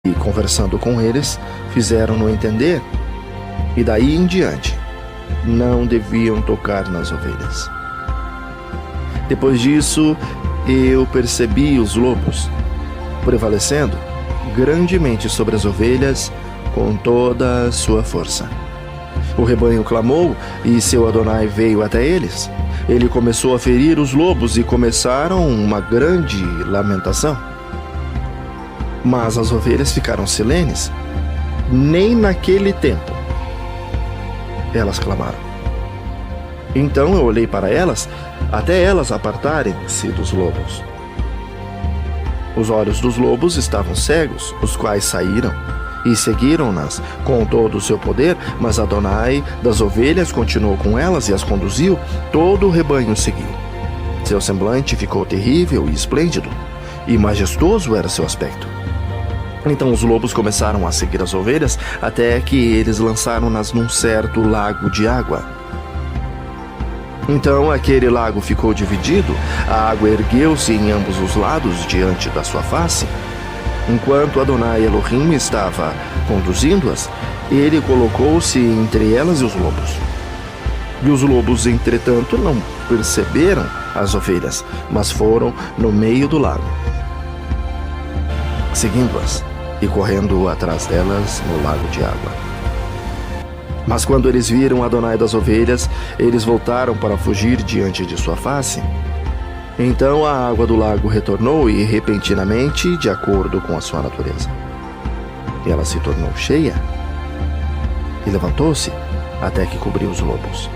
E conversando com eles, fizeram-no entender, e daí em diante, não deviam tocar nas ovelhas. Depois disso, eu percebi os lobos, prevalecendo grandemente sobre as ovelhas com toda a sua força. O rebanho clamou e seu Adonai veio até eles. Ele começou a ferir os lobos e começaram uma grande lamentação. Mas as ovelhas ficaram silenes. Nem naquele tempo elas clamaram. Então eu olhei para elas, até elas apartarem-se dos lobos. Os olhos dos lobos estavam cegos, os quais saíram e seguiram-nas com todo o seu poder, mas Adonai das ovelhas continuou com elas e as conduziu. Todo o rebanho seguiu. Seu semblante ficou terrível e esplêndido, e majestoso era seu aspecto. Então os lobos começaram a seguir as ovelhas, até que eles lançaram-nas num certo lago de água. Então aquele lago ficou dividido, a água ergueu-se em ambos os lados diante da sua face. Enquanto Adonai Elohim estava conduzindo-as, ele colocou-se entre elas e os lobos. E os lobos, entretanto, não perceberam as ovelhas, mas foram no meio do lago, seguindo-as e correndo atrás delas no lago de água. Mas quando eles viram Adonai das ovelhas, eles voltaram para fugir diante de sua face. Então a água do lago retornou e, repentinamente, de acordo com a sua natureza, ela se tornou cheia e levantou-se até que cobriu os lobos.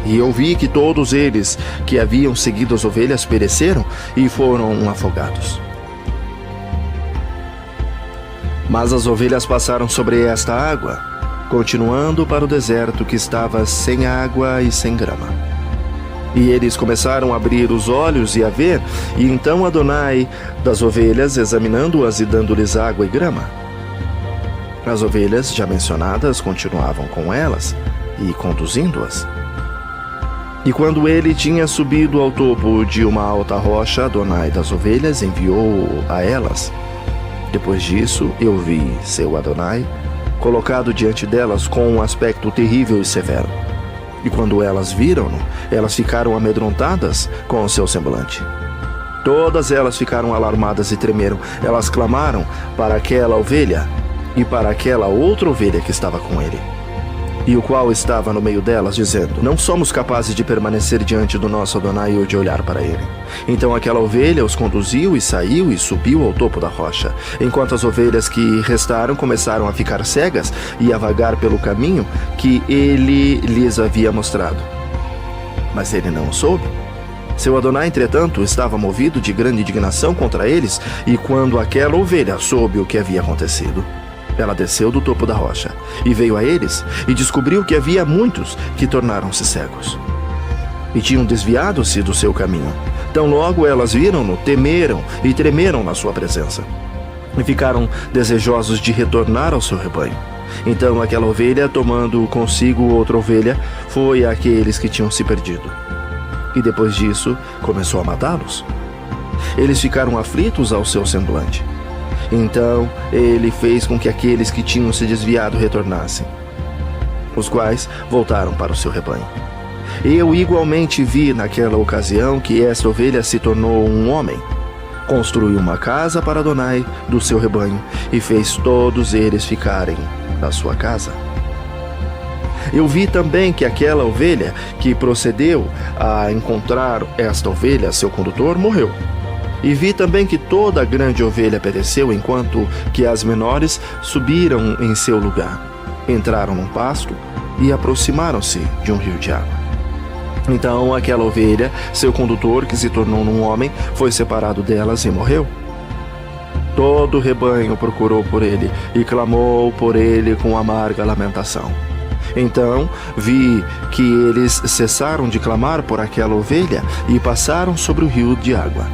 E eu vi que todos eles que haviam seguido as ovelhas pereceram e foram afogados. Mas as ovelhas passaram sobre esta água, continuando para o deserto que estava sem água e sem grama. E eles começaram a abrir os olhos e a ver, e então Adonai das ovelhas, examinando-as e dando-lhes água e grama. As ovelhas já mencionadas continuavam com elas e conduzindo-as. E quando ele tinha subido ao topo de uma alta rocha, Adonai das ovelhas enviou-o a elas. Depois disso, eu vi seu Adonai colocado diante delas com um aspecto terrível e severo. E quando elas viram-no, elas ficaram amedrontadas com o seu semblante. Todas elas ficaram alarmadas e tremeram. Elas clamaram para aquela ovelha e para aquela outra ovelha que estava com ele, e o qual estava no meio delas, dizendo: não somos capazes de permanecer diante do nosso Adonai ou de olhar para ele. Então aquela ovelha os conduziu e saiu e subiu ao topo da rocha, enquanto as ovelhas que restaram começaram a ficar cegas e a vagar pelo caminho que ele lhes havia mostrado. Mas ele não o soube. Seu Adonai, entretanto, estava movido de grande indignação contra eles, e quando aquela ovelha soube o que havia acontecido, ela desceu do topo da rocha e veio a eles e descobriu que havia muitos que tornaram-se cegos e tinham desviado-se do seu caminho. Tão logo elas viram-no, temeram e tremeram na sua presença e ficaram desejosos de retornar ao seu rebanho. Então aquela ovelha, tomando consigo outra ovelha, foi àqueles que tinham se perdido. E depois disso começou a matá-los. Eles ficaram aflitos ao seu semblante. Então ele fez com que aqueles que tinham se desviado retornassem, os quais voltaram para o seu rebanho. Eu igualmente vi naquela ocasião que esta ovelha se tornou um homem, construiu uma casa para Adonai do seu rebanho e fez todos eles ficarem na sua casa. Eu vi também que aquela ovelha que procedeu a encontrar esta ovelha, seu condutor, morreu. E vi também que toda a grande ovelha pereceu, enquanto que as menores subiram em seu lugar, entraram num pasto e aproximaram-se de um rio de água. Então aquela ovelha, seu condutor, que se tornou um homem, foi separado delas e morreu. Todo o rebanho procurou por ele e clamou por ele com amarga lamentação. Então vi que eles cessaram de clamar por aquela ovelha e passaram sobre o rio de água.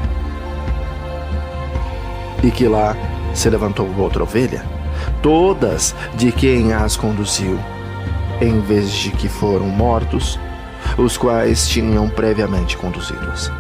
E que lá se levantou outra ovelha, todas de quem as conduziu, em vez de que foram mortos, os quais tinham previamente conduzidos.